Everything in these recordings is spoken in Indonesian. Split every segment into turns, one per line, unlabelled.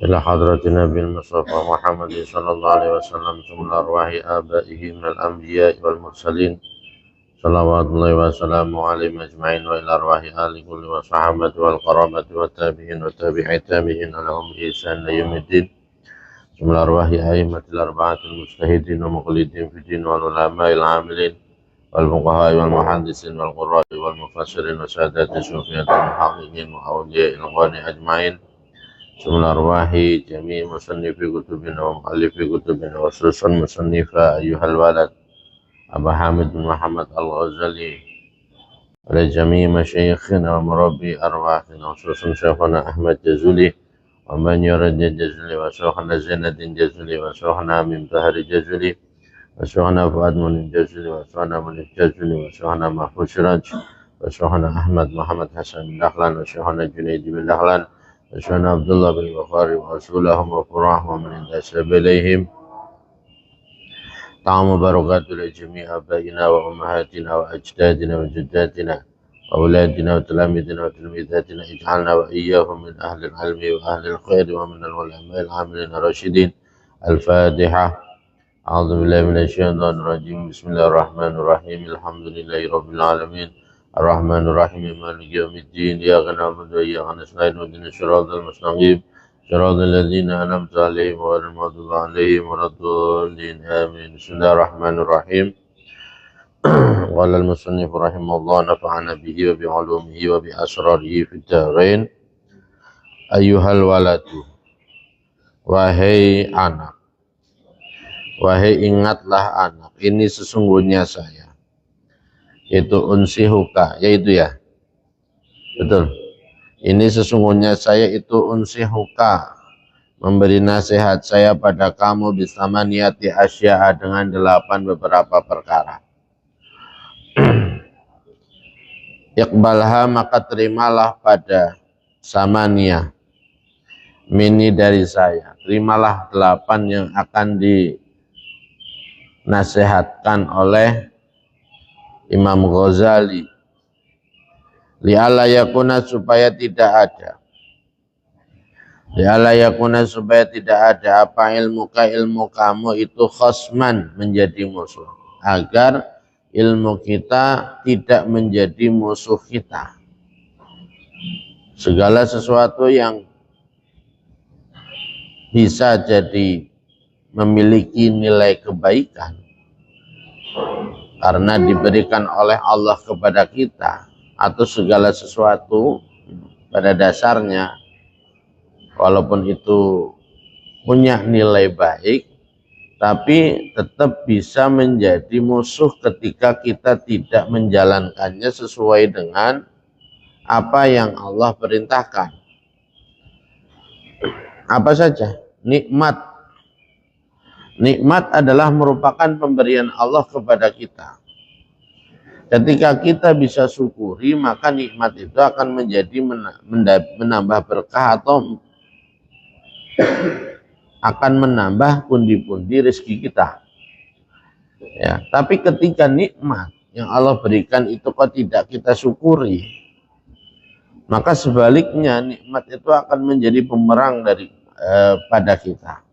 إلى حضرة النبي المصطفى محمد صلى الله عليه وسلم ثم أرواح آبائه من الأنبياء والمرسلين صلوات الله وسلامه عليهم أجمعين، وإلى أرواح آل كل وصحابة والقرابة والتابعين وتابعي التابعين لهم بإحسان إلى يوم الدين، ثم أرواح أئمة الأربعة المجتهدين ومقلدين في الدين والعلماء العاملين والفقهاء والمحدثين والقراء والمفسرين وسادات الصوفية المحققين وأولياء الإخوان أجمعين، ثم أرواح جميع مصنفي كتبنا ومؤلفي كتبنا، وخصوصا مصنف أيها الولد أبا حامد بن محمد الغزالي، ولجميع مشايخنا ومربي أرواحنا، وخصوصا شيخنا أحمد جزولي ومن يرد جزولي، وشيخنا زين الدين جزولي، وشيخنا من بهر جزولي، وشيخنا فؤاد من جزولي، وشيخنا من جزولي، وشيخنا محفوظ سراج، وشيخنا أحمد محمد حسن بن دخلان، وشيخنا جنيد بن دخلان، وشيخنا عبد الله بن بخاري، ورسولهم وفراهم ومن انتسب إليهم. طعام بركات لجميع آبائنا وأمهاتنا وأجدادنا وجداتنا وأولادنا وتلاميذنا وتلميذاتنا، اجعلنا وإياهم من أهل العلم وأهل الخير ومن العلماء العاملين الراشدين. الفاتحة. أعوذ بالله من الشيطان الرجيم. بسم الله الرحمن الرحيم. الحمد لله رب العالمين الرحمن الرحيم مالك يوم الدين، إياك نعبد وإياك نستعين اهدنا الصراط المستقيم صراط الذين أنعمت عليهم غير المغضوب عليهم ولا الضالين آمين. بسم الله الرحمن الرحيم. قال المصنف رحمه الله نفعنا به وبعلومه وبأسراره في الدارين. Ayyuhal waladu, wahai anak, wahai ingatlah anak, ini sesungguhnya saya, itu unsihuka, yaitu ya, betul. Ini sesungguhnya saya itu unsihuka, memberi nasihat saya pada kamu bisamaniyati asya'a, dengan 8 beberapa perkara. Iqbalha, maka terimalah pada samaniyah, mini dari saya. Terimalah 8 yang akan dinasihatkan oleh Imam Ghazali. Li'alla yakuna, supaya tidak ada. Li'alla yakuna, supaya tidak ada apa ilmu kamu itu khosman, menjadi musuh. Agar ilmu kita tidak menjadi musuh kita. Segala sesuatu yang bisa jadi memiliki nilai kebaikan karena diberikan oleh Allah kepada kita, atau segala sesuatu pada dasarnya walaupun itu punya nilai baik, tapi tetap bisa menjadi musuh ketika kita tidak menjalankannya sesuai dengan apa yang Allah perintahkan. Apa saja? Nikmat. Nikmat adalah merupakan pemberian Allah kepada kita. Ketika kita bisa syukuri, maka nikmat itu akan menjadi menambah berkah atau akan menambah pundi-pundi rezeki kita. Ya, tapi ketika nikmat yang Allah berikan itu kok tidak kita syukuri, maka sebaliknya nikmat itu akan menjadi bumerang pada kita.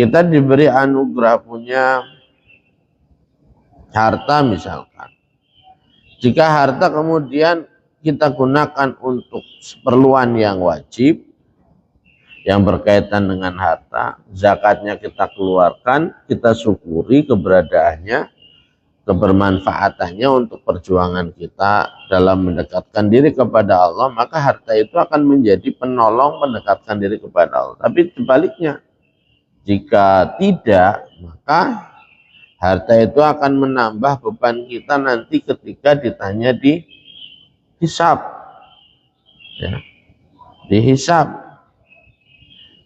Kita diberi anugerah punya harta misalkan. Jika harta kemudian kita gunakan untuk keperluan yang wajib, yang berkaitan dengan harta, zakatnya kita keluarkan, kita syukuri keberadaannya, kebermanfaatannya untuk perjuangan kita dalam mendekatkan diri kepada Allah, maka harta itu akan menjadi penolong mendekatkan diri kepada Allah. Tapi sebaliknya, jika tidak, maka harta itu akan menambah beban kita nanti ketika ditanya di hisab. Ya, dihisab.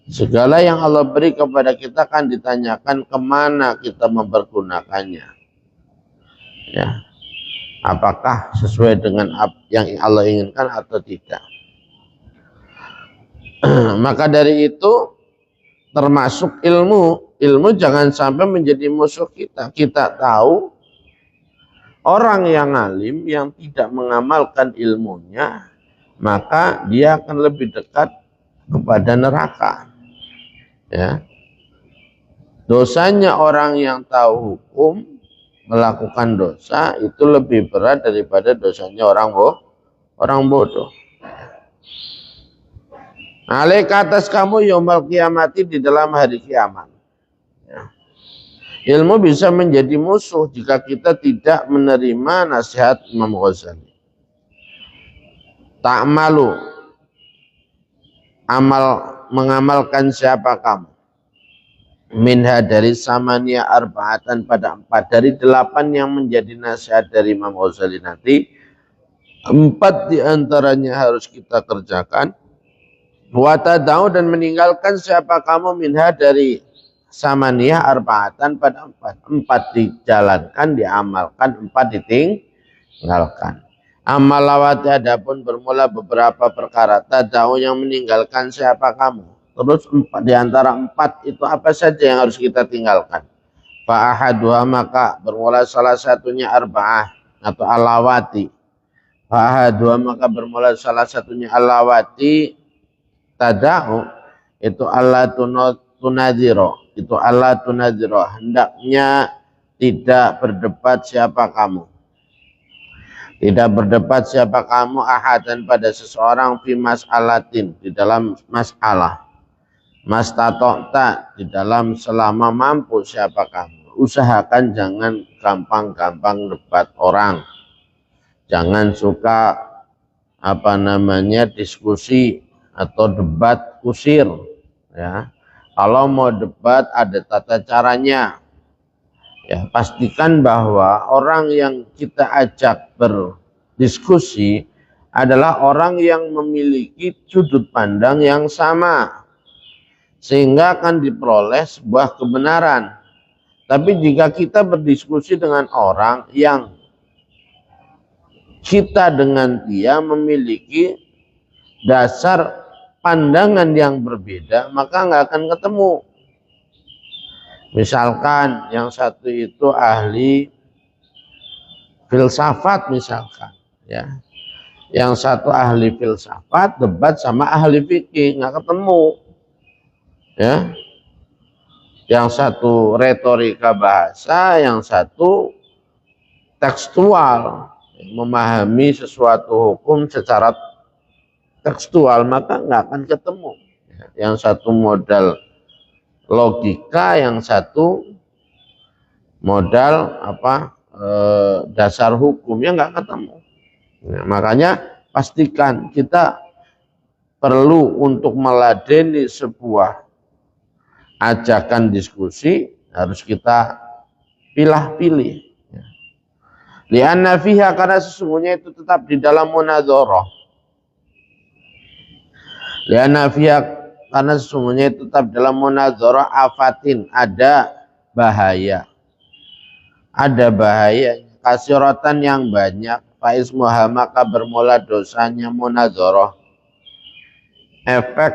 Segala yang Allah beri kepada kita akan ditanyakan kemana kita mempergunakannya. Ya, apakah sesuai dengan yang Allah inginkan atau tidak. Maka dari itu termasuk ilmu jangan sampai menjadi musuh kita. Kita tahu orang yang alim yang tidak mengamalkan ilmunya, maka dia akan lebih dekat kepada neraka. Ya. Dosanya orang yang tahu hukum melakukan dosa itu lebih berat daripada dosanya orang bodoh. Alaika atas kamu yaumul kiamati, di dalam hari kiamat. Ya. Ilmu bisa menjadi musuh jika kita tidak menerima nasihat Imam Ghazali. Tak malu mengamalkan siapa kamu, minha dari samania arba'atan, pada 4 dari 8 yang menjadi nasihat dari Imam Ghazali nanti, 4 diantaranya harus kita kerjakan. Watadau, dan meninggalkan siapa kamu, minha dari samania arba'atan, pada 4 dijalankan, diamalkan, 4 ditinggalkan. Amal lawati, adapun bermula beberapa perkara, tadau yang meninggalkan siapa kamu. Terus 4 diantara 4 itu apa saja yang harus kita tinggalkan? Fa'ahaduha, maka bermula salah satunya arba'ah atau alawati. Fa'ahaduha, maka bermula salah satunya alawati, tadau itu Allah tunadhiro, itu Allah tunadhiro, hendaknya tidak berdebat siapa kamu. Tidak berdebat siapa kamu ahadan pada seseorang fi mas'alatin, di dalam masalah. Mastatokta, di dalam selama mampu siapa kamu. Usahakan jangan gampang-gampang debat orang. Jangan suka diskusi atau debat kusir. Ya. Kalau mau debat ada tata caranya. Ya, pastikan bahwa orang yang kita ajak berdiskusi adalah orang yang memiliki sudut pandang yang sama, sehingga akan diperoleh sebuah kebenaran. Tapi jika kita berdiskusi dengan orang yang kita dengan dia memiliki dasar pandangan yang berbeda, maka nggak akan ketemu. Misalkan yang satu itu ahli filsafat misalkan, ya. Yang satu ahli filsafat debat sama ahli fikih, nggak ketemu. Ya. Yang satu retorika bahasa, yang satu tekstual, memahami sesuatu hukum secara tekstual, maka nggak akan ketemu. Yang satu modal logika, yang satu modal dasar hukumnya nggak ketemu. Nah, makanya pastikan kita perlu untuk meladeni sebuah ajakan diskusi, harus kita pilih-pilih. Lianna fiha, karena sesungguhnya itu tetap di dalam munadzarah. Lianna fiha, karena sesungguhnya itu tetap dalam munadzarah afatin, ada bahaya. Ada bahaya, kasiratan yang banyak, faismuha, maka bermula dosanya munadzarah. Efek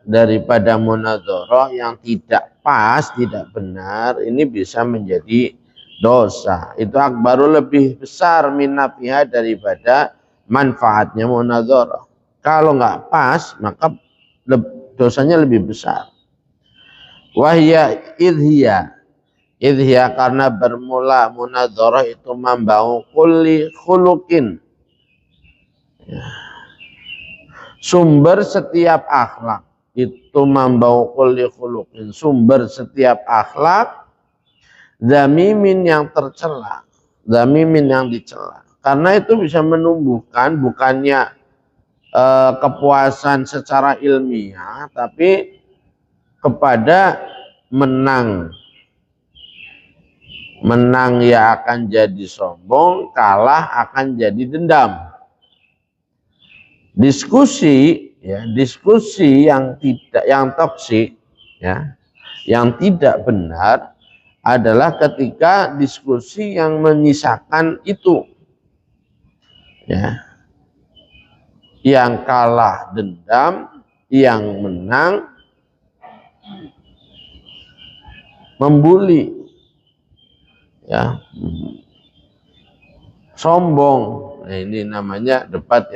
daripada munadzarah yang tidak pas, tidak benar, ini bisa menjadi dosa. Itu akbaru, lebih besar, minafiha, daripada manfaatnya munadzarah. Kalau nggak pas, maka dosanya lebih besar. Wahya idhiya, karena bermula munadzarah itu membau kulli khuluqin, sumber setiap akhlak. Itu membau kulli khuluqin, sumber setiap akhlak, zamimin yang tercela, zamimin yang dicela. Karena itu bisa menumbuhkan bukannya kepuasan secara ilmiah, tapi kepada menang ya akan jadi sombong, kalah akan jadi dendam. Diskusi yang toksik, ya, yang tidak benar adalah ketika diskusi yang menyisakan itu, ya, yang kalah dendam, yang menang membuli, ya, sombong. Nah, ini namanya debat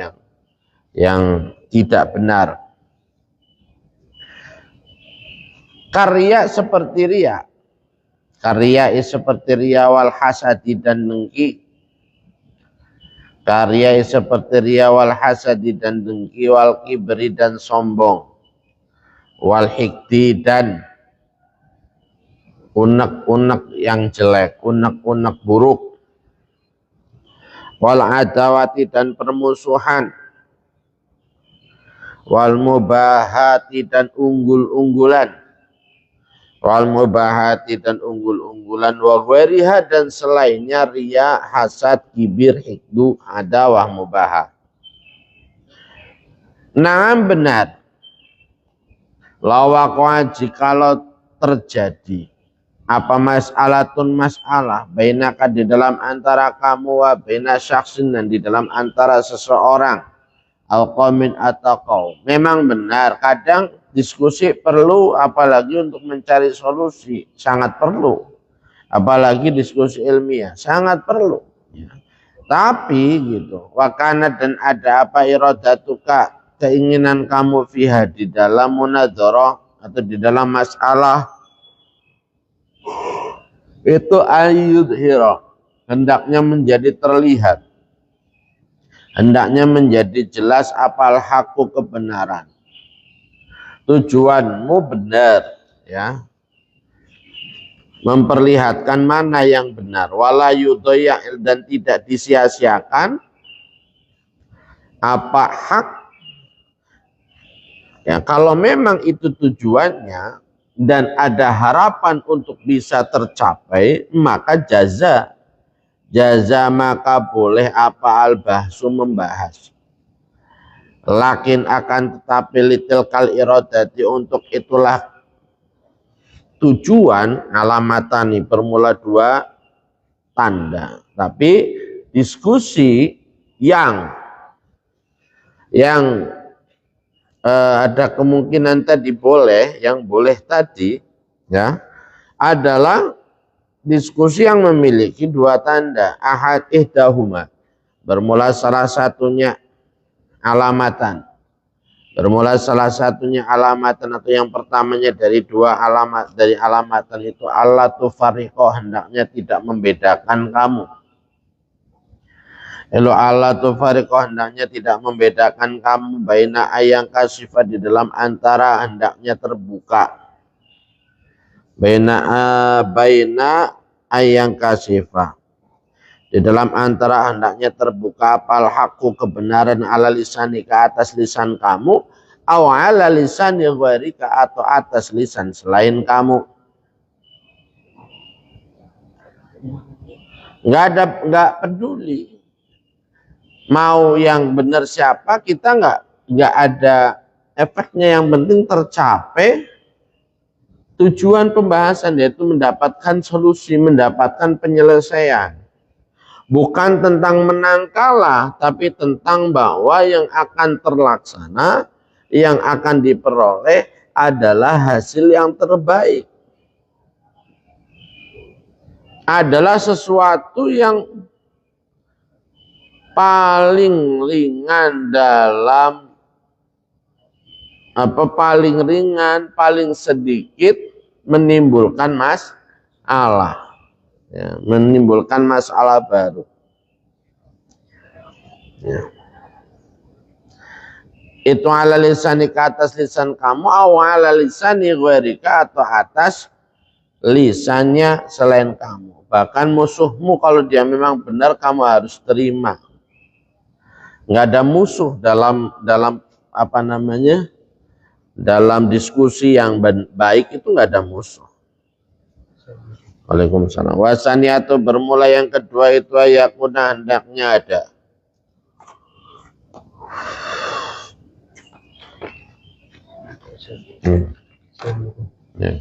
yang tidak benar. Karya seperti ria. Karya seperti ria wal hasadi dan dengki. Karya seperti ria wal hasadi dan dengki wal kibri dan sombong. Wal hikdi dan unek-unek yang jelek, unek-unek buruk. Wal adawati dan permusuhan. Wal mubahati dan unggul-unggulan. Wal mubahati dan unggul-unggulan. Wa ghairiha dan selainnya riya, hasad, kibir, hikdu, adawah, mubahah. Naam benar. Lawaqwa jikalau terjadi apa masalah bainaka di dalam antara kamu wa baina syaksin dan di dalam antara seseorang al qaumin atau kaum. Memang benar kadang diskusi perlu, apalagi untuk mencari solusi sangat perlu, apalagi diskusi ilmiah sangat perlu ya. Tapi gitu wakana dan ada apa iradatuka keinginan kamu fiha di dalam munadzarah atau di dalam masalah itu ayyudhira hendaknya menjadi terlihat, hendaknya menjadi jelas apal haku kebenaran, tujuanmu benar ya, memperlihatkan mana yang benar, wala yudhaya dan tidak disia-siakan apa hak ya. Kalau memang itu tujuannya dan ada harapan untuk bisa tercapai, maka jaza maka boleh apa al-bahsu membahas. Lakin akan tetapi litil kal iradati untuk itulah tujuan alamatani bermula dua tanda. Tapi diskusi yang ada kemungkinan tadi boleh, yang boleh tadi ya adalah diskusi yang memiliki dua tanda. Ahad ihdahuma bermula salah satunya alamatan. Bermula salah satunya alamatan atau yang pertamanya dari dua alamat, dari alamatan itu Allah tufariqo hendaknya tidak membedakan kamu. Elu Allah tufariqo hendaknya tidak membedakan kamu baina ayang kasifah di dalam antara hendaknya terbuka. Baina ayang kasifah di dalam antara hendaknya terbuka apal haku kebenaran ala lisani ke atas lisan kamu, aw ala lisani ghairika atau atas lisan selain kamu. Enggak peduli mau yang benar siapa, kita enggak ada efeknya, yang penting tercapai tujuan pembahasan, yaitu mendapatkan solusi, mendapatkan penyelesaian. Bukan tentang menang kalah, tapi tentang bahwa yang akan terlaksana, yang akan diperoleh adalah hasil yang terbaik. Adalah sesuatu yang paling ringan dalam paling sedikit menimbulkan masalah ya, menimbulkan masalah baru ya. Itu ala lisani ke atas lisan kamu, aw ala lisani ghairika atau atas lisannya selain kamu. Bahkan musuhmu kalau dia memang benar, kamu harus terima. Nggak ada musuh dalam dalam diskusi yang baik itu nggak ada musuh. Waalaikumsalam. Wasani atau bermula yang kedua itu ayakuna hendaknya ada. Ya.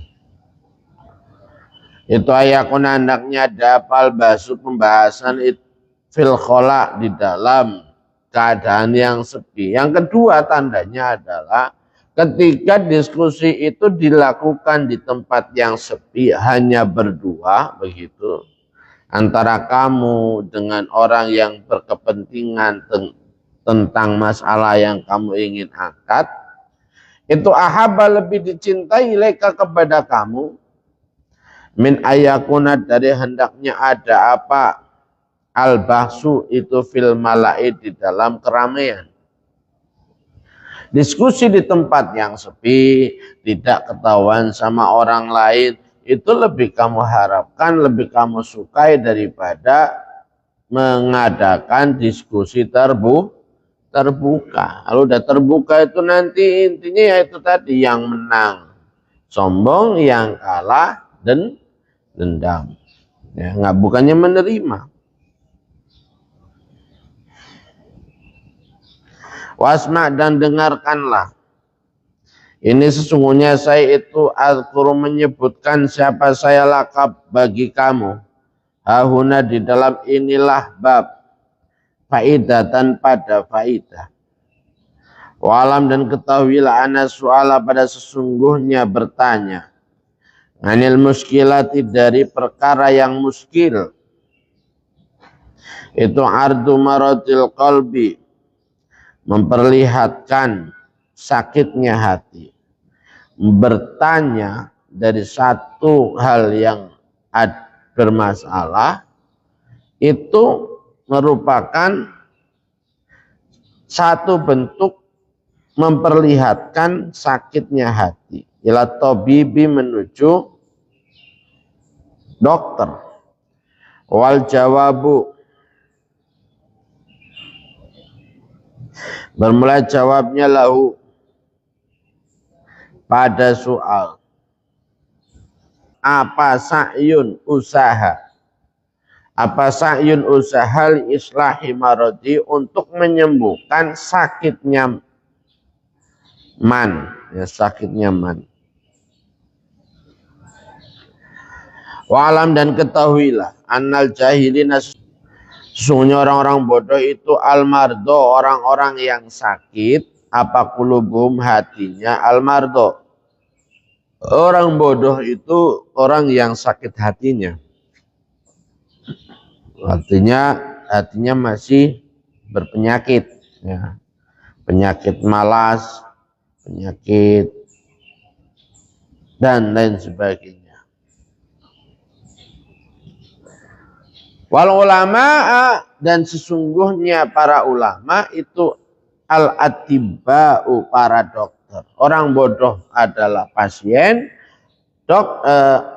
Itu ayakuna hendaknya ada apal basu pembahasan fil khola di dalam keadaan yang sepi. Yang kedua tandanya adalah ketika diskusi itu dilakukan di tempat yang sepi, hanya berdua begitu, antara kamu dengan orang yang berkepentingan tentang masalah yang kamu ingin angkat, itu ahabba lebih dicintai ilaika kepada kamu min ayakuna dari hendaknya ada apa al-bahsu itu fil mala'i di dalam keramaian. Diskusi di tempat yang sepi, tidak ketahuan sama orang lain, itu lebih kamu harapkan, lebih kamu sukai daripada mengadakan diskusi terbuka. Kalau udah terbuka itu nanti intinya ya itu tadi, yang menang sombong, yang kalah dendam. Ya, nggak, bukannya menerima. Wasma dan dengarkanlah. Ini sesungguhnya saya itu al-Qur'an menyebutkan siapa saya lakab bagi kamu. Hahuna di dalam inilah bab faidatan pada faidah. Walam dan ketahuilah ana su'ala pada sesungguhnya bertanya. Anil muskilati dari perkara yang muskil. Itu ardu maradil qalbi. Memperlihatkan sakitnya hati. Bertanya dari satu hal yang bermasalah itu merupakan satu bentuk memperlihatkan sakitnya hati. Ila tabibi menuju dokter. Wal jawabu bermula jawabnya lahu pada soal apa sa'yun usaha, apa sa'yun usaha li islahi maradi untuk menyembuhkan sakitnya man, ya, sakitnya man. Wa'alam dan ketahuilah annal jahilina sesungguhnya orang-orang bodoh itu almardo, orang-orang yang sakit, apa kulubum hatinya almardo. Orang bodoh itu orang yang sakit hatinya. Hatinya masih berpenyakit, ya. Penyakit malas, penyakit dan lain sebagainya. Wal ulama dan sesungguhnya para ulama itu al-atiba'u para dokter. Orang bodoh adalah pasien,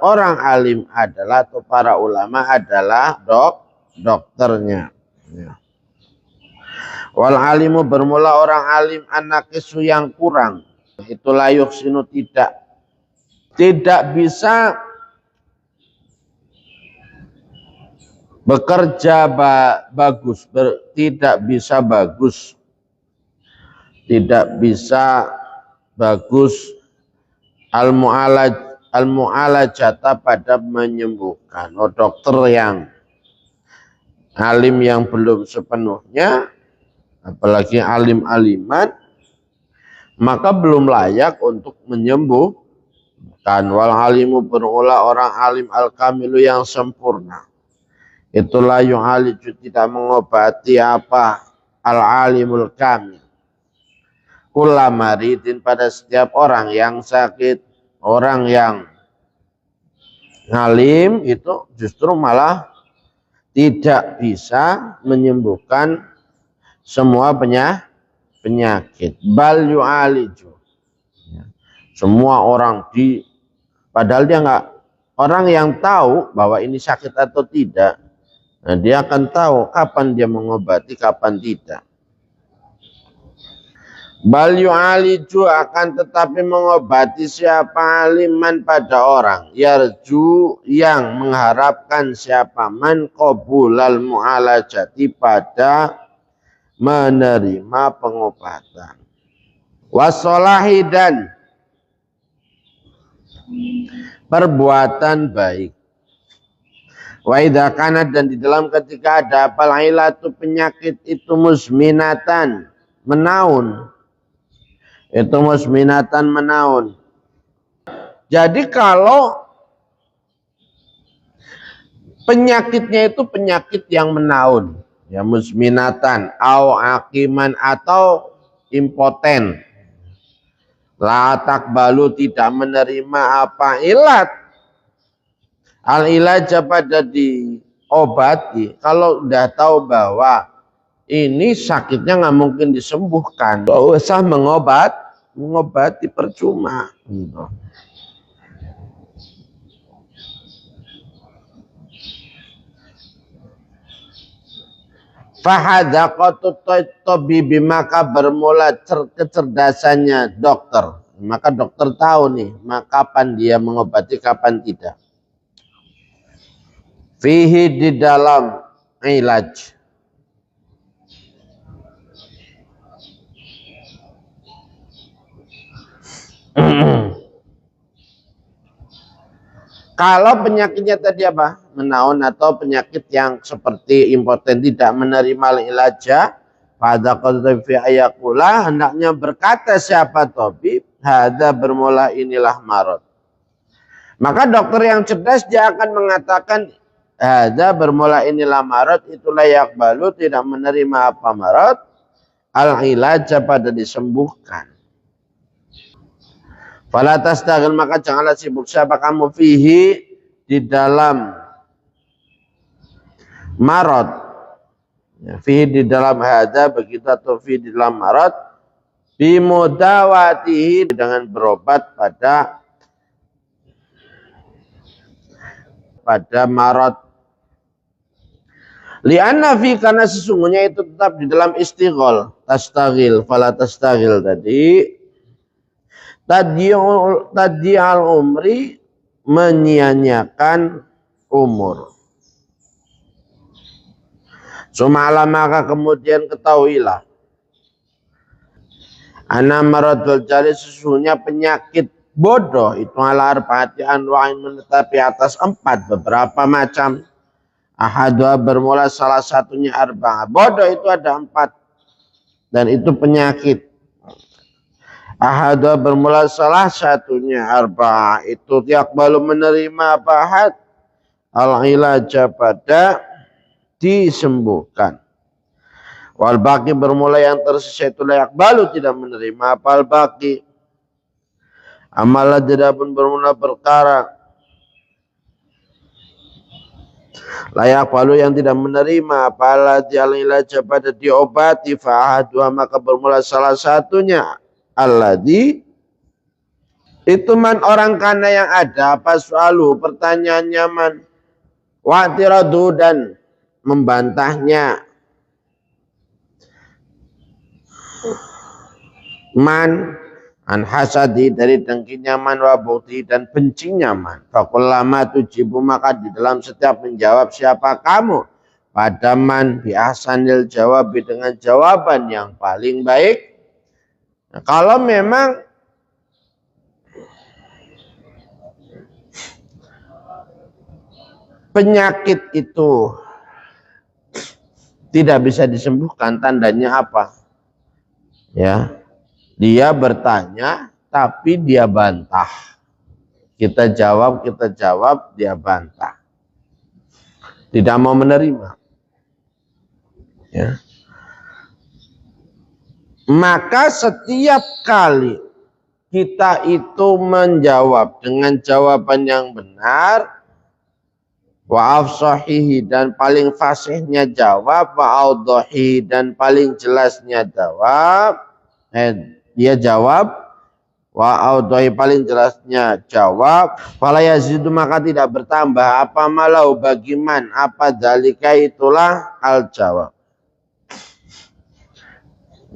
orang alim adalah atau para ulama adalah dokternya. Ya. Wal alimu bermula orang alim anakisu yang kurang. Itu layuk sinu tidak bisa bekerja bagus, tidak bisa bagus, tidak bisa bagus al-mu'alajata pada menyembuhkan. Dokter yang alim yang belum sepenuhnya, apalagi alim-aliman, maka belum layak untuk menyembuhkan. Wal alimu berulah orang alim al-kamilu yang sempurna. Itulah yang aliju tidak mengobati apa al-alimul kamil. Kula maridin pada setiap orang yang sakit, orang yang alim itu justru malah tidak bisa menyembuhkan semua penyakit. Bal yu'aliju. Semua orang padahal dia enggak, orang yang tahu bahwa ini sakit atau tidak, nah, dia akan tahu kapan dia mengobati, kapan tidak. Bal yu'aliju akan tetapi mengobati siapa aliman pada orang. Yarju yang mengharapkan siapa man qabulal mu'alajati pada menerima pengobatan. Wasolahi dan perbuatan baik. Wa idza kanat dan di dalam ketika ada apal ilatu penyakit itu musminatan menaun. Itu musminatan menaun. Jadi kalau penyakitnya itu penyakit yang menaun, ya musminatan au akiman atau impoten. La takbalu tidak menerima apa ilat. Al ilaja pada diobati. Kalau udah tahu bahwa ini sakitnya nggak mungkin disembuhkan, gak usah mengobati percuma. Gitu. Fahadaqatu tabibi, maka bermula kecerdasannya dokter. Maka dokter tahu nih, kapan dia mengobati, kapan tidak. Fihi, di dalam ilaj. Kalau penyakitnya tadi apa? Menaun atau penyakit yang seperti impoten tidak menerima ilaja, pada qadfi ayakula, hendaknya berkata siapa tabib, hada bermula inilah marad. Maka dokter yang cerdas dia akan mengatakan hada bermula inilah marad, itulah yakbalu, tidak menerima apa marad, al ilaja pada disembuhkan. Fala tastagil, maka janganlah sibuk siapa kamu fihi, di dalam marad. Ya, fihi di dalam hada begitu, atau fihi di dalam marad, bimudawatihi, dengan berobat pada marad. Li'anna fi, karena sesungguhnya itu tetap di dalam istighol. Tastagil, fala tastagil tadi tadiyal umri, menyia-nyiakan umur. Suma'ala, maka kemudian ketahuilah, ana maradul jali, sesungguhnya penyakit bodoh itu ala arba'ati anwa'in, menetapi atas 4 beberapa macam. Ahadua, bermula salah satunya arba'ah. Bodoh itu ada 4 dan itu penyakit. Ahadua, bermula salah satunya arba'ah, itu yakbalu, menerima bahad al ilaja pada disembuhkan. Wal baqi, bermula yang tersisa itu layak balu, tidak menerima apa al baqi. Amalah tidak pun bermula perkara layak balu yang tidak menerima apa al ilaja pada diobati, fa'ahadua, maka bermula salah satunya alladhi, itu man orang kana yang ada apa soalu, pertanyaannya man, wa'tiradu, dan membantahnya man, an hasadi, dari dengkinya man, wa bukti, dan bencinya man. Fakullama tujibu, maka di dalam setiap menjawab siapa kamu pada man, bi ahsanil jawab, dengan jawaban yang paling baik. Nah, kalau memang penyakit itu tidak bisa disembuhkan, tandanya apa? Ya, dia bertanya tapi dia bantah. Kita jawab, dia bantah. Tidak mau menerima. Ya. Maka setiap kali kita itu menjawab dengan jawaban yang benar, wa afsahihi, dan paling fasihnya jawab, wa awdahi, dan paling jelasnya jawab, dia jawab, wa awdahi, paling jelasnya jawab, fala yazidu, maka tidak bertambah apa malau bagiman, apa dalika, itulah al jawab.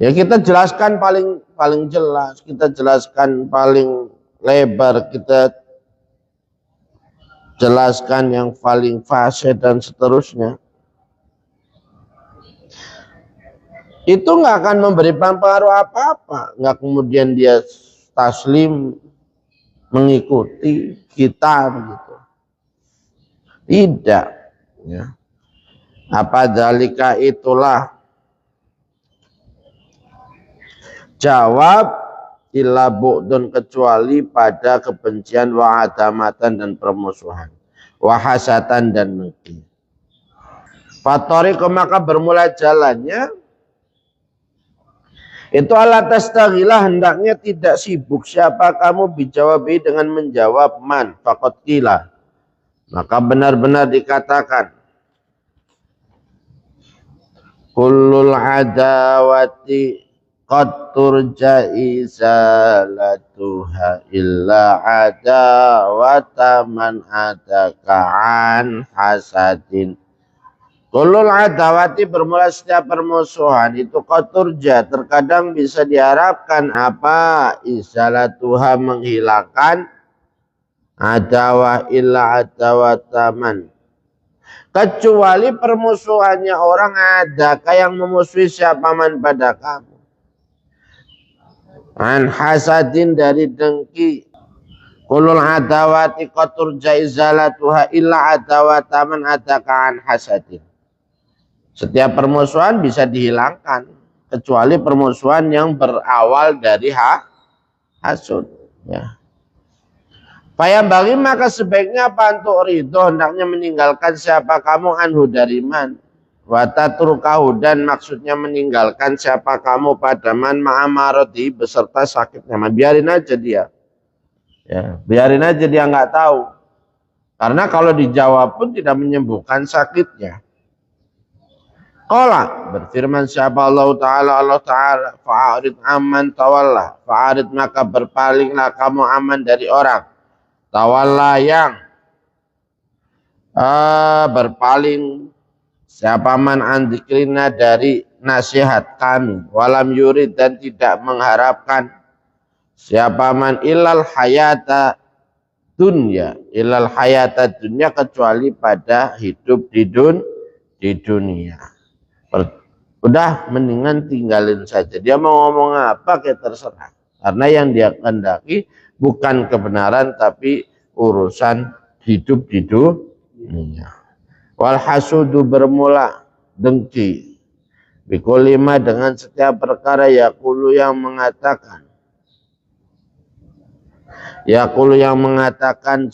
Ya, kita jelaskan paling jelas, kita jelaskan paling lebar, kita jelaskan yang paling fasih dan seterusnya. Itu nggak akan memberi pengaruh apa-apa, nggak kemudian dia taslim mengikuti kita begitu. Tidak. Ya. Apa dalika, itulah jawab, illa bu'dun, kecuali pada kebencian, wa adamatan, dan permusuhan, wa hasatan, dan negi. Fatoriku, maka bermula jalannya Itu ala tastaghilah, hendaknya tidak sibuk siapa kamu bijawabi dengan menjawab man faqad qila, maka benar-benar dikatakan kullul adawati qad turja izalatuha illa adawata man adaka an hasadin. Kullul adawati, bermula setiap permusuhan itu qaturja, terkadang bisa diharapkan apa? Izalatuha, menghilangkan, adawah illa adawataman, kecuali permusuhannya orang ada yang memusuhi siapa man pada kamu, an hasadin, dari dengki. Kullul adawati qaturja izalatuha illa adawataman adaka an hasadin. Setiap permusuhan bisa dihilangkan kecuali permusuhan yang berawal dari hasud, ya. Bagi maka sebaiknya pantuk ridho, hendaknya meninggalkan siapa kamu anhu dari man, wa tatrukahu, dan maksudnya meninggalkan siapa kamu pada man ma'amarati, beserta sakitnya man. Biarin aja dia, ya, biarin aja dia nggak tahu, karena kalau dijawab pun tidak menyembuhkan sakitnya. Qala, berfirman siapa Allah Ta'ala, fa'arid aman tawalla, fa'arid, maka berpalinglah kamu aman dari orang tawalla yang berpaling, siapa man an dzikrina, dari nasihat kami, walam yurid, dan tidak mengharapkan, siapa man ilal hayata dunya, ilal hayata dunya, kecuali pada hidup di dunia. Udah, mendingan tinggalin saja, dia mau ngomong apa kayak terserah, karena yang dia kehendaki bukan kebenaran tapi urusan hidup di dunia. Wal hasudu, bermula dengki, bikulima, dengan setiap perkara, yaqulu, yang mengatakan, yaqulu, yang mengatakan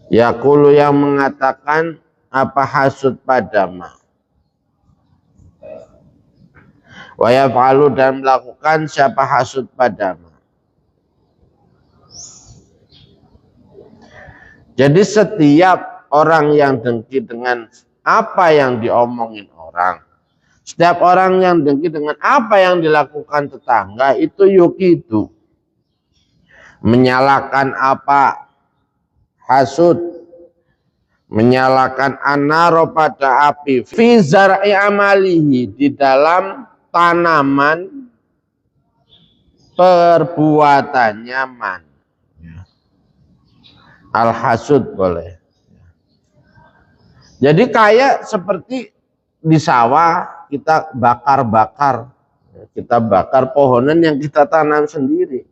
yaqulu, yang mengatakan apa? Hasud pada ma, wa yaf'alu, dan melakukan siapa hasud pada ma. Jadi setiap orang yang dengki dengan apa yang diomongin orang, setiap orang yang dengki dengan apa yang dilakukan tetangga, itu yukidu, menyalakan apa? Hasud, menyalakan anaro, pada api, fi zar'i amalihi, di dalam tanaman perbuatannya man. Al hasud boleh. Jadi kayak seperti di sawah kita bakar-bakar, kita bakar pohonan yang kita tanam sendiri,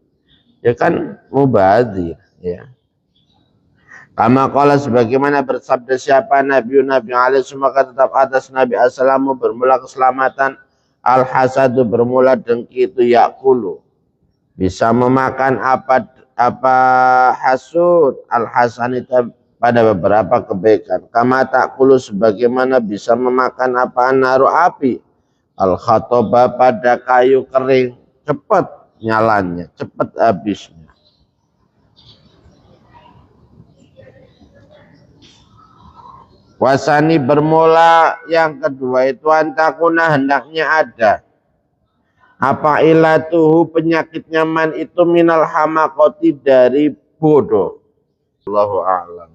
ya kan, mubadzir, ya. Kama qala, sebagaimana bersabda siapa Nabi alaihi, maka tetap atas Nabi assalamu, bermula keselamatan, al hasadu, bermula dengki itu, yakulu, bisa memakan apa hasud, al hasan itu, pada beberapa kebaikan. Kama takulu, sebagaimana bisa memakan apa naru, api, al khatoba, pada kayu kering, cepat nyalanya, cepat habisnya. Wasani, bermula yang kedua itu, antakuna, hendaknya ada apa ilatuhu, penyakitnya man itu, minal hamakoti, dari bodoh. Allahu a'lam.